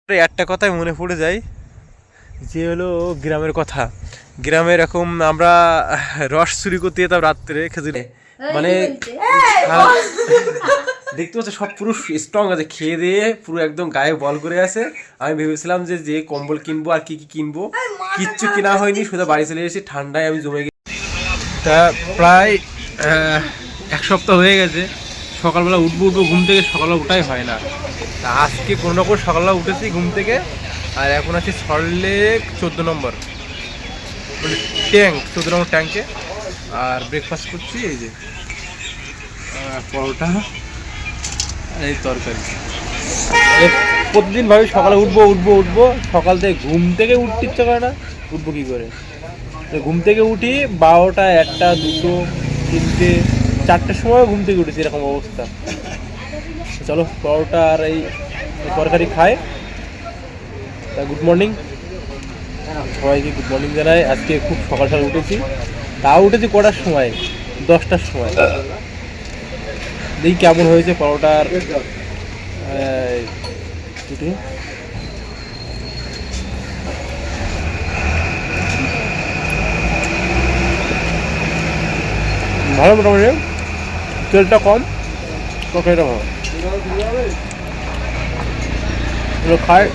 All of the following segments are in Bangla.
একটা কথাই মনে পড়ে যায়, যে হলো গ্রামের কথা। গ্রামে এরকম আমরা রস চুরি করতে যেতাম রাত্রে খেজুরে, মানে দেখতে পাচ্ছ সব পুরো স্ট্রং আছে, খেয়ে দিয়ে পুরো একদম গায়ে বল করে আছে। আমি ভেবেছিলাম যে যে কম্বল কিনবো আর কি কি কিনবো, কিচ্ছু কেনা হয়নি, শুধু বাড়ি চলে এসেছি, ঠান্ডায় আমি জমে গেছি। তা প্রায় এক সপ্তাহ হয়ে গেছে, সকালবেলা উঠবো ঘুম থেকে, সকালবেলা ওঠাই হয় না। তা আজকে কোনো রকম সকালবেলা উঠেছি ঘুম থেকে, আর এখন আছি সল্টলেক 14 নম্বর, মানে ট্যাঙ্ক, 14 নম্বর ট্যাঙ্কে। আর ব্রেকফাস্ট করছি এই যে পরোটা আর এই তরকারি। প্রতিদিন ভাবি সকালে উঠবো, সকাল থেকে ঘুম থেকে উঠতে ইচ্ছা করে না, উঠবো কী করে। ঘুম থেকে উঠি 12টা, 1টা, 2টো, 3টে, 4টের সময় ঘুম থেকে উঠেছি, এরকম অবস্থা। চলো পরোটা আর এই তরকারি খায়। তা গুড মর্নিং সবাইকে, গুড মর্নিং জানাই। আজকে খুব সকাল সকাল উঠেছি, তাও উঠেছি কটার সময়, 10টার সময়। দেখি কেমন হয়েছে পরোটার রুটি। ভালো, মোটামুটি তেলটা কম, তরকারিটা ভালো। এগুলো খায়,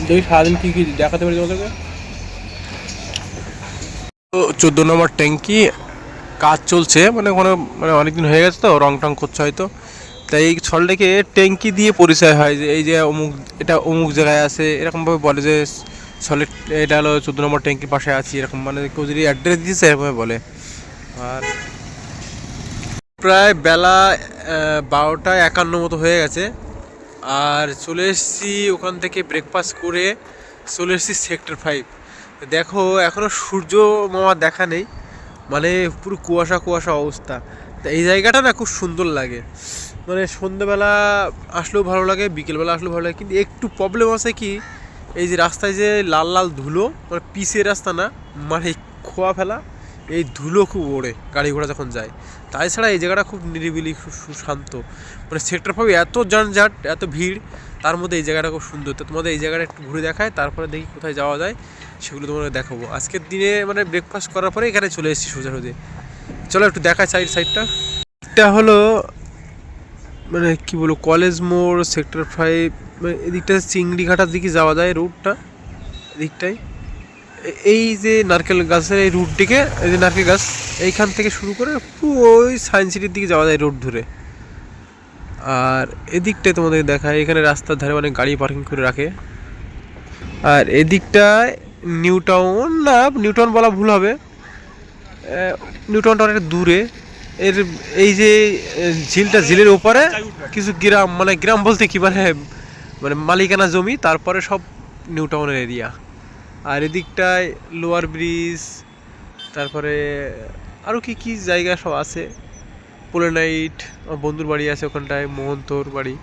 দেখি সারাদিন কী কী দেখাতে পারি তোমাদেরকে। 14 নম্বর ট্যাঙ্কি কাজ চলছে, মানে ওখানে মানে অনেকদিন হয়ে গেছে তো, রং টং করছে হয়তো। তাই এই সল্টলেকে ট্যাঙ্কি দিয়ে পরিচয় হয়, যে এই যে অমুক, এটা অমুক জায়গায় আছে, এরকমভাবে বলে যে সল্টলেক, এটা হলো 14 নম্বর ট্যাঙ্কির পাশে আছি, এরকম মানে কেউ যদি অ্যাড্রেস দিয়েছে এরকমভাবে বলে। আর প্রায় বেলা 12টা 51 মতো হয়ে গেছে, আর চলে এসেছি ওখান থেকে ব্রেকফাস্ট করে, চলে এসেছি সেক্টর 5। দেখো এখনও সূর্য মামা দেখা নেই, মানে পুরো কুয়াশা কুয়াশা অবস্থা। তা এই জায়গাটা না খুব সুন্দর লাগে, মানে সন্ধ্যেবেলা আসলেও ভালো লাগে, বিকেলবেলা আসলেও ভালো লাগে। কিন্তু একটু প্রবলেম আছে কি, এই যে রাস্তায় যে লাল লাল ধুলো, মানে পিচের রাস্তা না, মানে খোয়া ফেলা, এই ধুলো খুব ওড়ে গাড়ি ঘোড়া যখন যায়। তাছাড়া এই জায়গাটা খুব নিরিবিলি, খুব সুশান্ত, মানে সেক্টর 5 এত যানজট, এত ভিড়, তার মধ্যে এই জায়গাটা খুব সুন্দর। তো তোমাদের এই জায়গাটা একটু ঘুরে দেখায়, তারপরে দেখি কোথায় যাওয়া যায়, সেগুলো তোমাদের দেখাবো আজকের দিনে। মানে ব্রেকফাস্ট করার পরে এখানে চলে এসেছি সোজাসুজি। চলো একটু দেখায় সাইডটা। এটা হলো মানে কি বলবো, কলেজ মোড়, সেক্টর 5, মানে এদিকটা চিংড়িঘাটার দিকে যাওয়া যায় রুটটা, এদিকটাই। এই যে নারকেল গাছের এই রুট দিকে, এই যে নারকেল গাছ, এইখান থেকে শুরু করে পুরো ওই সায়েন্স সিটির দিকে যাওয়া যায় রোড ধরে। আর এদিকটায় তোমাদের দেখায়, এখানে রাস্তার ধারে অনেক গাড়ি পার্কিং করে রাখে। আর এদিকটায় নিউ টাউন, না নিউ টাউন বলা ভুল হবে, নিউ টাউনটা অনেকটা দূরে। এর এই যে ঝিলটা, ঝিলের ওপারে কিছু গ্রাম, মানে গ্রাম বলতে কি মানে, মানে মালিকানা জমি, তারপরে সব নিউ টাউনের এরিয়া। আর এদিকটায় লোয়ার ব্রিজ, তারপরে আরও কি কি জায়গা সব আছে, পোলেনাইট, আমার বন্ধুর বাড়ি আছে ওখানটায়, মোহন্তোর বাড়ি।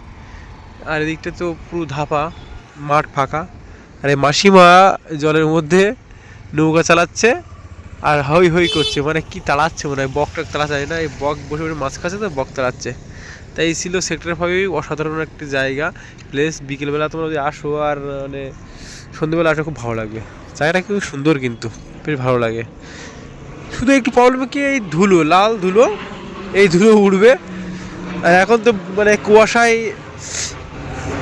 আর এদিকটা তো পুরো ধাপা, মাঠ ফাঁকা। আর এই মাসিমা জলের মধ্যে নৌকা চালাচ্ছে আর হই হই করছে, মানে কি তাড়াচ্ছে মনে হয়, বক টাক তাড়া যায় না, এই বক বসে বসে মাছ খাচ্ছে, তো বক তাড়াচ্ছে। তাই এই ছিল সেক্টর 5 অসাধারণ একটি জায়গা, প্লেস। বিকেলবেলা তোমরা যদি আসো, আর মানে সন্ধ্যেবেলা আসো, খুব ভালো লাগবে। জায়গাটা খুব সুন্দর, কিন্তু বেশ ভালো লাগে। শুধু একটু প্রবলেম কি, এই ধুলো, লাল ধুলো, এই ধুলো উঠবে। আর এখন তো মানে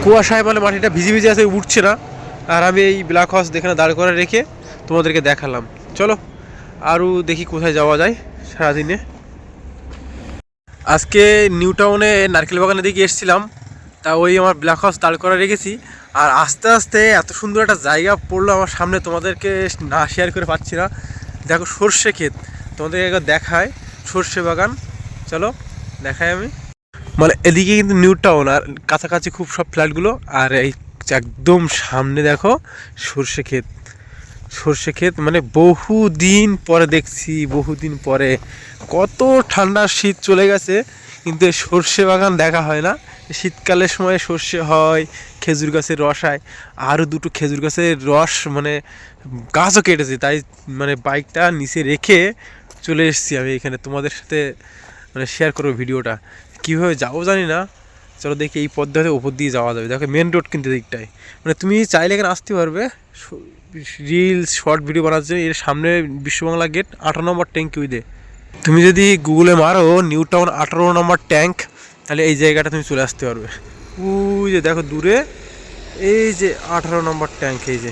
কুয়াশায় মানে মাটিটা ভিজে ভিজে আছে, উঠছে না। আর আমি এই ব্ল্যাক হর্স এখানে দাঁড় করে রেখে তোমাদেরকে দেখালাম। চলো আরও দেখি কোথায় যাওয়া যায় সারাদিনে। আজকে নিউ টাউনে নারকেল বাগানের দিকে এসেছিলাম, তা ওই আমার ব্ল্যাক হাউস দাঁড় করে রেখেছি। আর আস্তে আস্তে এত সুন্দর একটা জায়গা পড়লো আমার সামনে, তোমাদেরকে না শেয়ার করে পাচ্ছি না। দেখো সর্ষে ক্ষেত, তোমাদেরকে একবার দেখায়, সর্ষে বাগান। চলো দেখাই আমি। মানে এদিকে কিন্তু নিউ টাউন, আর কাছাকাছি খুব সব ফ্ল্যাটগুলো, আর এই একদম সামনে দেখো সর্ষে ক্ষেত। সর্ষে ক্ষেত মানে বহুদিন পরে দেখছি, বহুদিন পরে। কত ঠান্ডা শীত চলে গেছে, কিন্তু এই সর্ষে বাগান দেখা হয় না। শীতকালের সময় সর্ষে হয়, খেজুর গাছের রস হয়। আরও দুটো খেজুর গাছের রস, মানে গাছও কেটেছে, তাই মানে বাইকটা নিচে রেখে চলে এসেছি আমি এখানে তোমাদের সাথে, মানে শেয়ার করবো ভিডিওটা। কীভাবে যাবো জানি না, চলো দেখি এই পদ্ধতিতে উপর দিয়ে যাওয়া যাবে। দেখো মেন রোড কিন্তু দিকটায়, মানে তুমি চাইলে এখানে আসতে পারবে রিলস শর্ট ভিডিও বানার জন্য। এর সামনে বিশ্ববাংলা গেট 18 নম্বর ট্যাঙ্ক উইদে। তুমি যদি গুগলে মারো নিউ টাউন 18 নম্বর ট্যাঙ্ক, তাহলে এই জায়গাটা তুমি চলে আসতে পারবে। ওই যে দেখো দূরে এই যে 18 নম্বর ট্যাঙ্ক, এই যে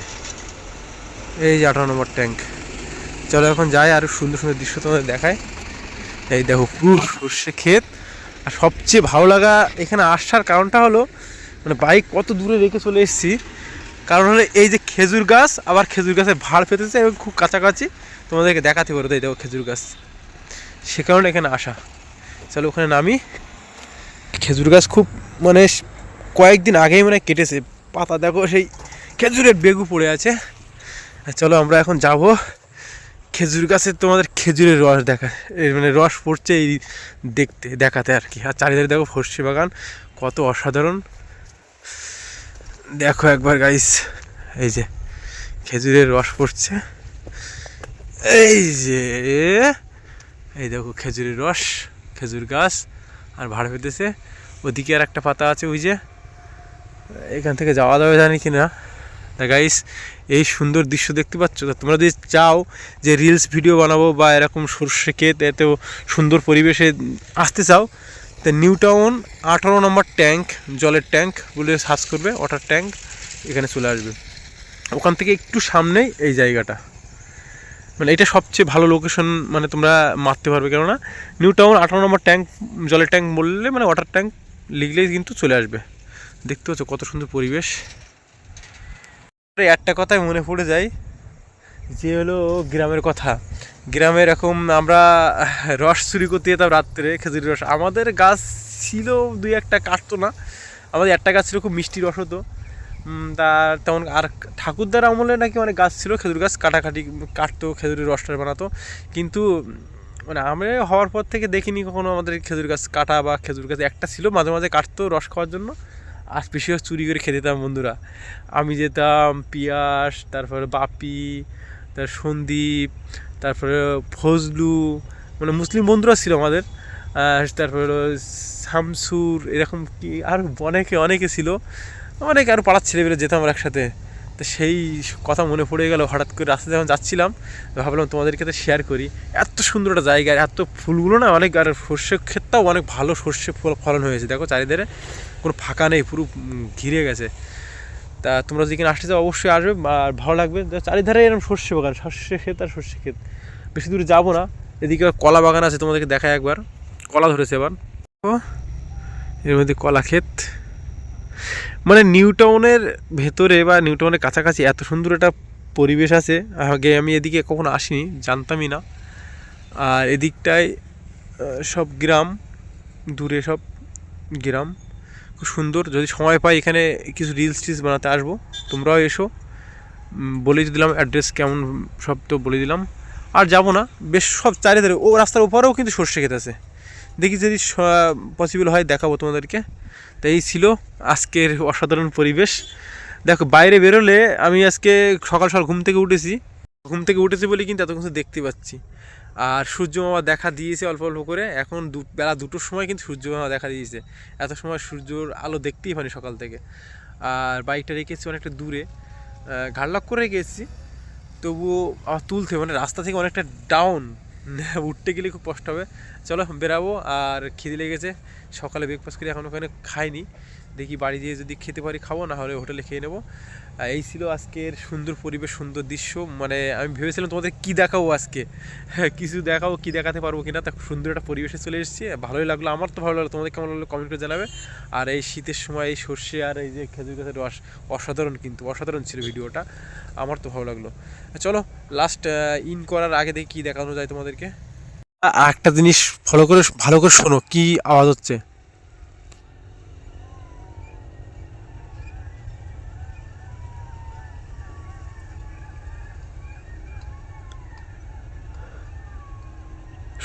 18 নম্বর ট্যাঙ্ক। চলো এখন যাই, আর সুন্দর সুন্দর দৃশ্য তোমাদের দেখায়। এই দেখো পুরো সর্ষে ক্ষেত। আর সবচেয়ে ভালো লাগা এখানে আসার কারণটা হলো, মানে বাইক কত দূরে রেখে চলে এসেছি, কারণ হলো এই যে খেজুর গাছ, আবার খেজুর গাছের ভাড় পেতেছে এবং খুব কাছাকাছি তোমাদেরকে দেখাতে পারো। এই দেখো খেজুর গাছ, সে কারণে এখানে আসা। চলো ওখানে নামি। খেজুর গাছ খুব মানে কয়েকদিন আগেই মানে কেটেছে পাতা, দেখো সেই খেজুরের বেগু পড়ে আছে। চলো আমরা এখন যাব খেজুর গাছে, তোমাদের খেজুরের রস দেখা, মানে রস পড়ছে এই দেখাতে আর কি। আর চারিধারে দেখো সর্ষে বাগান, কত অসাধারণ দেখো একবার গাইস। এই যে খেজুরের রস পড়ছে, এই যে এই দেখো খেজুরের রস, খেজুর গাছ আর ভাড় পেতেছে। ওদিকে আর একটা পাতা আছে, ওই যে এখান থেকে যাওয়া যাবে জানি কি না। তা গাইস এই সুন্দর দৃশ্য দেখতে পাচ্ছ, তোমরা যদি চাও যে রিলস ভিডিও বানাবো বা এরকম সর্ষে ক্ষেত এতেও সুন্দর পরিবেশে আসতে চাও, তা নিউ টাউন 18 নম্বর ট্যাঙ্ক, জলের ট্যাঙ্ক বলে সার্চ করবে, ওয়াটার ট্যাঙ্ক, এখানে চলে আসবে। ওখান থেকে একটু সামনেই এই জায়গাটা, মানে এটা সবচেয়ে ভালো লোকেশন, মানে তোমরা মারতে পারবে। কেননা নিউ টাউন 18 নম্বর ট্যাঙ্ক, জলের ট্যাঙ্ক বললে মানে ওয়াটার ট্যাঙ্ক লিখলেই কিন্তু চলে আসবে। দেখতে পাচ্ছ কত সুন্দর পরিবেশ। একটা কথাই মনে পড়ে যায়, যে হলো গ্রামের কথা। গ্রামে এরকম আমরা রস চুরি করতে যেতাম রাত্রে, খেজুরের রস। আমাদের গাছ ছিল দুই একটা, কাটতো না। আমাদের একটা গাছ ছিল খুব মিষ্টি রস হতো। তার তেমন আর ঠাকুরদার আমলে নাকি অনেক গাছ ছিল খেজুর গাছ, কাটতো খেজুরের রসটা বানাতো। কিন্তু মানে আমরা হওয়ার পর থেকে দেখিনি কখনো আমাদের খেজুর গাছ কাটা, বা খেজুর গাছ একটা ছিল মাঝে মাঝে কাটতো রস খাওয়ার জন্য। আর বেশিরভাগ চুরি করে খেতে যেতাম বন্ধুরা। আমি যেতাম, পিয়াস, তারপরে বাপি, তার সন্দীপ, তারপরে ফজলু, মানে মুসলিম বন্ধুরা ছিল আমাদের। তারপরে হলো শামসুর, এরকম কি আর অনেকে ছিল, অনেকে আরও পাড়ার ছেলেবেলে যেতাম আমরা একসাথে। তো সেই কথা মনে পড়ে গেল হঠাৎ করে, রাস্তায় যখন যাচ্ছিলাম ভাবলাম তোমাদেরকে তো শেয়ার করি। এত সুন্দর একটা জায়গা, এত ফুলগুলো না অনেক, আর সর্ষে ক্ষেতটাও অনেক ভালো সর্ষে ফলন হয়েছে। দেখো চারিধারে কোনো ফাঁকা নেই, পুরো ঘিরে গেছে। তা তোমরা যদি কিনা আসতে চাও অবশ্যই আসবে, আর ভালো লাগবে। চারিধারে এরকম সর্ষে বাগান, সর্ষে ক্ষেত আর সর্ষে ক্ষেত। বেশি দূরে যাবো না, এদিকে কলা বাগান আছে, তোমাদেরকে দেখায় একবার। কলা ধরেছে এবার, এর মধ্যে কলা ক্ষেত। মানে নিউ টাউনের ভেতরে বা নিউ টাউনের কাছাকাছি এত সুন্দর একটা পরিবেশ আছে, আগে আমি এদিকে কখনো আসিনি, জানতামই না। আর এদিকটায় সব গ্রাম, দূরে সব গ্রাম, খুব সুন্দর। যদি সময় পাই এখানে কিছু রিলস টিলস বানাতে আসবো, তোমরাও এসো। বলে দিলাম অ্যাড্রেস কেমন, সব তো বলে দিলাম। আর যাবো না, বেশ সব চারিধারে, ও রাস্তার উপরেও কিন্তু সর্ষে ক্ষেত আছে। দেখি যদি পসিবল হয় দেখাবো তোমাদেরকে। তো এই ছিল আজকের অসাধারণ পরিবেশ। দেখো বাইরে বেরোলে, আমি আজকে সকাল সকাল ঘুম থেকে উঠেছি বলে কিন্তু এত কিছু দেখতে পাচ্ছি। আর সূর্য মামা দেখা দিয়েছে অল্প অল্প করে। এখন বেলা 2টোর সময় কিন্তু সূর্য মামা দেখা দিয়েছে। এত সময় সূর্যর আলো দেখতেই পারি সকাল থেকে। আর বাইকটা রেখেছি অনেকটা দূরে, ঘাড় লক করে রেখেছি, তবুও আবার তুলতে, মানে রাস্তা থেকে অনেকটা ডাউন, উঠতে গেলে খুব কষ্ট হবে। চলো বেরাবো, আর খিদে লেগেছে। সকালে ব্রেকফাস্ট করে এখন ওখানে খাইনি, দেখি বাড়ি দিয়ে যদি খেতে পারি খাবো, না হলে হোটেলে খেয়ে নেবো। এই ছিল আজকের সুন্দর পরিবেশ, সুন্দর দৃশ্য। মানে আমি ভেবেছিলাম তোমাদের কী দেখাবো আজকে, কিছু দেখাবো, কী দেখাতে পারবো কিনা। তা সুন্দর একটা পরিবেশে চলে এসেছি, ভালোই লাগলো। আমার তো ভালো লাগলো, তোমাদের কেমন লাগলো কমেন্ট করে জানাবে। আর এই শীতের সময় এই সর্ষে আর এই যে খেজুর গাছের রস, অসাধারণ, কিন্তু অসাধারণ ছিল ভিডিওটা, আমার তো ভালো লাগলো। চলো লাস্ট ইন করার আগে দেখি কী দেখানো যায় তোমাদেরকে। একটা জিনিস ভালো করে শোনো, কি আওয়াজ হচ্ছে।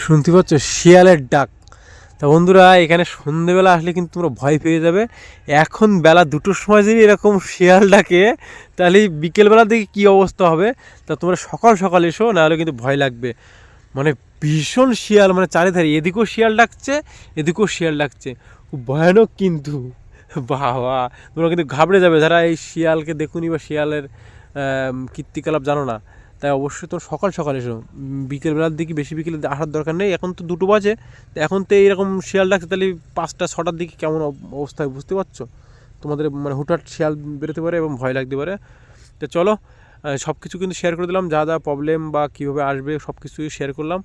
শুনতে পাচ্ছ শিয়ালের ডাক। তা বন্ধুরা এখানে সন্ধেবেলা আসলে কিন্তু তোমরা ভয় পেয়ে যাবে। এখন বেলা 2টোর সময় যদি এরকম শিয়াল ডাকে, তাহলে বিকেলবেলা দেখে কী অবস্থা হবে। তা তোমরা সকাল সকাল এসো, নাহলে কিন্তু ভয় লাগবে। মানে ভীষণ শিয়াল, মানে চারিধারে এদিকেও শিয়াল ডাকছে, এদিকেও শিয়াল ডাকছে, খুব ভয়ানক কিন্তু। বাবা, তোমরা কিন্তু ঘাবড়ে যাবে যারা এই শিয়ালকে দেখুনি বা শিয়ালের কীর্তিকলাপ জানো না। তাই অবশ্যই তোর সকাল সকাল এসো, বিকেলবেলার দিকে, বেশি বিকেলে আসার দরকার নেই। এখন তো 2টো বাজে, তো এখন তো এইরকম শিয়াল ডাকছে, তাহলে 5টা 6টার দিকে কেমন অবস্থা বুঝতে পারছো। তোমাদের মানে হুটহাট শিয়াল বেরোতে পারে এবং ভয় লাগতে পারে। তো চলো, সব কিছু কিন্তু শেয়ার করে দিলাম, যা যা প্রবলেম বা কীভাবে আসবে সব কিছুই শেয়ার করলাম।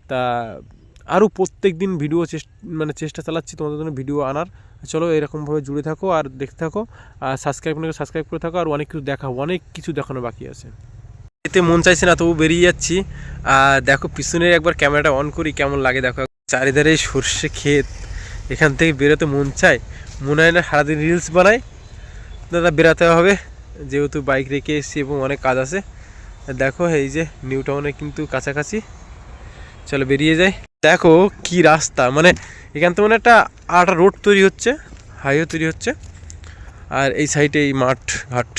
তা আরও প্রত্যেক দিন ভিডিও চেষ্টা চালাচ্ছি তোমাদের জন্য ভিডিও আনার। চলো এরকমভাবে জুড়ে থাকো আর দেখতে থাকো, আর সাবস্ক্রাইব করে থাকো। আর অনেক কিছু দেখানো বাকি আছে। এতে মন চাইছে না, তবু বেরিয়ে যাচ্ছি। আর দেখো পিছনের একবার ক্যামেরাটা অন করি কেমন লাগে দেখো। চারিধারে সর্ষে ক্ষেত, এখান থেকে বেরোতে মন চায়, মনে হয় না সারাদিন রিলস বানাই। দাদা বেরাতে হবে, যেহেতু বাইক রেখে এসেছি এবং অনেক কাজ আছে। দেখো এই যে নিউ টাউনে কিন্তু কাছাকাছি, চলো বেরিয়ে যাই। দেখো কি রাস্তা, মানে এখান থেকে মানে একটা রোড তৈরি হচ্ছে, হাইওয়ে তৈরি হচ্ছে। আর এই সাইডে এই মাঠ ঘাট,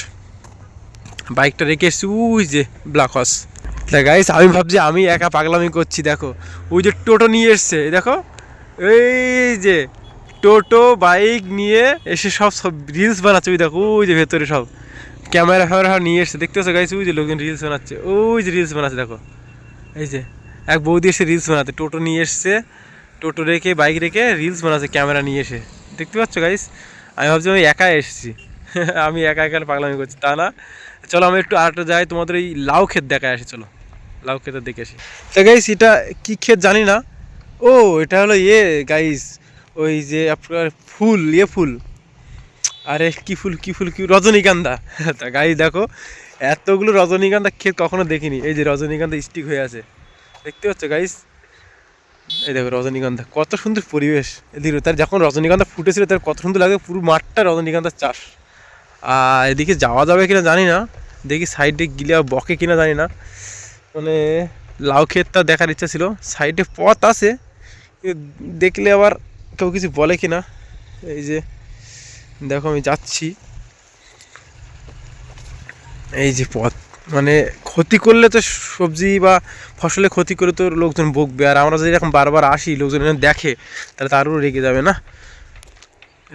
বাইকটা রেখে এসছি ওই যে ব্ল্যাক হর্স। গাইস আমি ভাবছি আমি একা পাগলামি করছি, দেখো ওই যে টোটো নিয়ে এসছে, দেখো এই যে টোটো বাইক নিয়ে এসে সব রিলস বানাচ্ছে। ওই দেখো ওই যে ভেতরে সব ক্যামেরা ফ্যামেরা নিয়ে এসছে, দেখতে পাচ্ছ গাইস, ওই যে লোকজন রিলস বানাচ্ছে, ওই যে রিলস বানাচ্ছে দেখো। এই যে এক বৌদি এসে রিলস বানাতে, টোটো নিয়ে এসছে, টোটো রেখে বাইক রেখে রিলস বানাচ্ছে ক্যামেরা নিয়ে এসে, দেখতে পাচ্ছ গাইস। আমি ভাবছি আমি একাই এসেছি, আমি একা একা পাগলামি করছি, তা না। চলো আমি একটু আরেকটা যাই, তোমাদের এই লাউ ক্ষেত দেখায় আসি, চলো লাউ ক্ষেতে দেখে আসি। তা গাইস এটা কি ক্ষেত জানি না। ও এটা হলো গাইস, ওই যে আপনার ফুল, আরে কি রজনীগন্ধা। তা গাইস দেখো এতগুলো রজনীগন্ধা ক্ষেত কখনো দেখিনি। এই যে রজনীগন্ধা স্টিক হয়ে আছে, দেখতে পাচ্ছ গাইস। এই দেখো রজনীগন্ধা, কত সুন্দর পরিবেশ এদিকে। তার যখন রজনীগন্ধা ফুটেছিল তার কত সুন্দর লাগে, পুরো মাঠটা রজনীগন্ধার চাষ। আর এদিকে যাওয়া যাবে কিনা জানি না, দেখি সাইডে গিলে বকে কিনা জানি না। মানে লাউ ক্ষেতটা দেখার ইচ্ছা ছিল, সাইডে পথ আছে, দেখলে আবার কেউ কিছু বলে কিনা। এই যে দেখো আমি যাচ্ছি, এই যে পথ, মানে ক্ষতি করলে তো সবজি বা ফসলে ক্ষতি করে তো লোকজন বকবে। আর আমরা যদি এরকম বারবার আসি, লোকজন দেখে, তাহলে তারও রেগে যাবে না।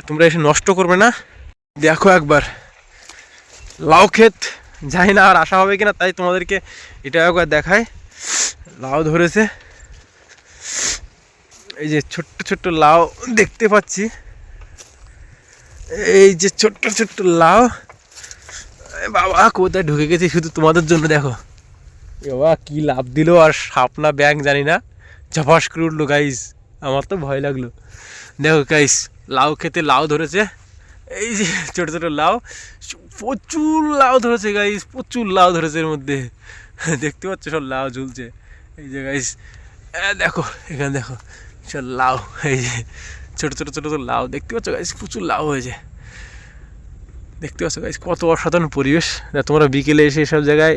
তোমরা এসে নষ্ট করবে না। দেখো একবার লাউ ক্ষেত, যাই না আর আসা হবে কিনা, তাই তোমাদেরকে এটা একবার দেখায়। লাউ ধরেছে, এই যে ছোট্ট ছোট্ট লাউ দেখতে পাচ্ছি, এই যে ছোট্ট ছোট্ট লাউ। বাবা কোথায় ঢুকে গেছি শুধু তোমাদের জন্য, দেখো বাবা কি লাভ দিল, আর সাপ না ব্যাং জানি না, ঝপাস করে উঠলো গাইস, আমার তো ভয় লাগলো। দেখো গাইস লাউ খেতে লাউ ধরেছে, এই যে ছোটো ছোটো লাউ, প্রচুর লাউ ধরেছে গাইস, প্রচুর লাউ ধরেছে এর মধ্যে, দেখতে পাচ্ছ সব লাউ ঝুলছে। এই যে গাইস দেখো এখানে দেখো সব লাউ, এই যে ছোটো ছোটো ছোটো ছোটো লাউ দেখতে পাচ্ছ গাইস, প্রচুর লাউ হয়েছে, দেখতে পাচ্ছ গাইস কত অসাধারণ পরিবেশ। তোমরা বিকেলে এসে এসব জায়গায়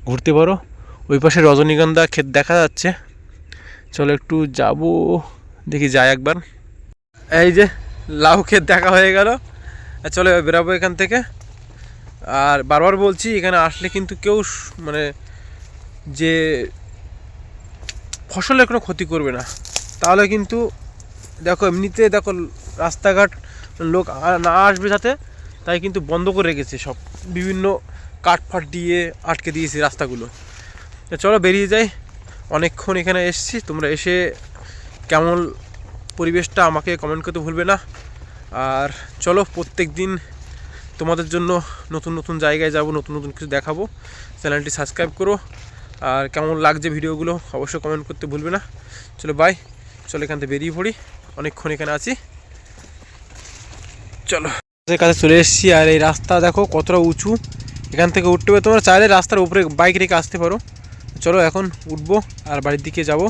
ঘুরতে পারো। ওই পাশে রজনীগন্ধা ক্ষেত দেখা যাচ্ছে, চলো একটু যাব, দেখি যাই একবার। এই যে লাউ ক্ষেত দেখা হয়ে গেল, চলো বেরাবো এখান থেকে। আর বারবার বলছি এখানে আসলে কিন্তু কেউ মানে যে ফসলের কোনো ক্ষতি করবে না, তাহলে কিন্তু দেখো এমনিতে দেখো রাস্তাঘাট লোক না আসবে যাতে, তাই কিন্তু বন্ধ করে রেখেছে সব, বিভিন্ন কাঠফাট দিয়ে আটকে দিয়েছে রাস্তাগুলো। চলো বেরিয়ে যাই, অনেকক্ষণ এখানে এসেছি, তোমরা এসে কেমন পরিবেশটা আমাকে কমেন্ট করতে ভুলবে না। আর চলো প্রত্যেক দিন তোমাদের জন্য নতুন নতুন জায়গায় যাব, নতুন নতুন কিছু দেখাবো। চ্যানেলটি সাবস্ক্রাইব করো, আর কেমন লাগছে ভিডিওগুলো অবশ্যই কমেন্ট করতে ভুলবে না। চলো বাই, চলো এখান থেকে বেরিয়ে পড়ি, অনেকক্ষণ এখানে আছি। চলো কাছে চলে এসেছি, আর এই রাস্তা দেখো কতটা উঁচু, এখান থেকে উঠতে হবে, তোমরা চাইলে রাস্তার উপরে বাইক রেখে আসতে পারো। চলো এখন উঠবো আর বাড়ির দিকে যাব।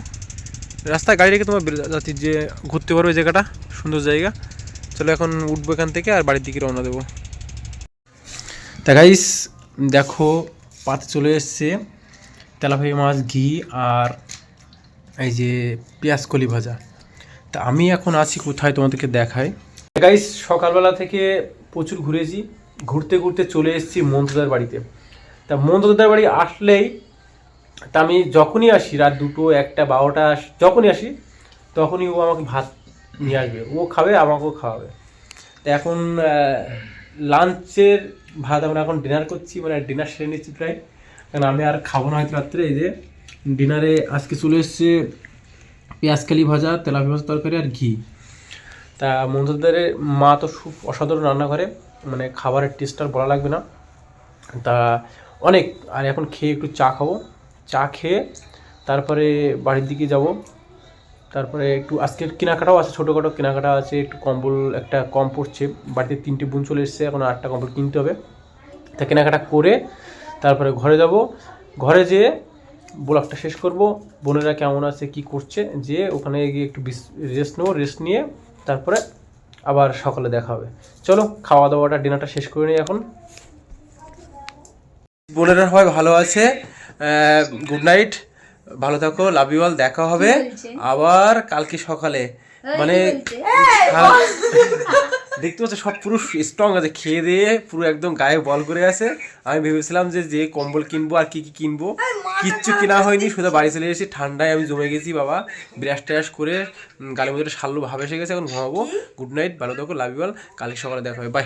রাস্তায় গাড়ি রেখে তোমার যাচ্ছি যে ঘুরতে পারো, এই জায়গাটা সুন্দর জায়গা। চলো এখন উঠবো এখান থেকে আর বাড়ির দিকে রওনা দেবো। তা গাইস দেখো পাতে চলে এসছে তেলাপিয়া মাছ, ঘি আর এই যে পেঁয়াজ কলি ভাজা। তা আমি এখন আছি কোথায় তোমাদেরকে দেখাই। গাইস সকালবেলা থেকে প্রচুর ঘুরেছি, ঘুরতে ঘুরতে চলে এসেছি মন্ত্রদার বাড়িতে। তা মন্ত্রদার বাড়ি আসলেই, আমি যখনই আসি রাত 2টো 1টা 12টা যখনই আসি, তখনই ও আমাকে ভাত নিয়ে আসবে, ও খাবে আমাকেও খাওয়াবে। তো এখন লাঞ্চের ভাত, আমরা এখন ডিনার করছি, মানে ডিনার সেরে নিচ্ছি প্রায়, কারণ আমি আর খাবো না হয়তো রাত্রে। এই যে ডিনারে আজকে চলে এসছে পেঁয়াজকালি ভাজা, তেলাপিয়া ভাজা তরকারি আর ঘি। তা মন্তুদের মা তো খুব অসাধারণ রান্না করে, মানে খাবারের টেস্ট আর বলা লাগবে না। তা অনেক, আর এখন খেয়ে একটু চা খাবো, চা খেয়ে তারপরে বাড়ির দিকে যাব। তারপরে একটু আজকের কেনাকাটাও আছে, ছোটোখাটো কেনাকাটা আছে, একটু কম্বল একটা কম পড়ছে, বাড়িতে 3টে বোন চলে এসছে, এখন 8টা কম্বল কিনতে হবে। তা কেনাকাটা করে তারপরে ঘরে যাব, ঘরে যেয়ে ব্লগটা শেষ করব, বোনেরা কেমন আছে কি করছে, যে ওখানে গিয়ে একটু রেস্ট নেবো, রেস্ট নিয়ে তারপরে আবার সকালে দেখা হবে। চলো খাওয়া দাওয়াটা ডিনারটা শেষ করে নিই এখন। বোনেরা সবাই ভালো আছে, গুড নাইট, ভালো থাকো, লাভ ইউ অল, দেখা হবে আবার কালকে সকালে। মানে দেখতে পাচ্ছ সব পুরো স্ট্রং আছে, খেয়ে দিয়ে পুরো একদম গায়ে বল করে আছে। আমি ভেবেছিলাম যে কম্বল কিনবো আর কি কি কিনবো, কিচ্ছু কেনা হয়নি, শুধু বাড়ি চলে এসেছি, ঠান্ডায় আমি জমে গেছি বাবা, ব্রাশ ট্রাশ করে গালের মধ্যে শাল্লু ভাব এসে গেছে, এখন ঘুমাবো। গুড নাইট, ভালো থাকো, লাভ ইউ অল, কালকে সকালে দেখা হবে, বাই।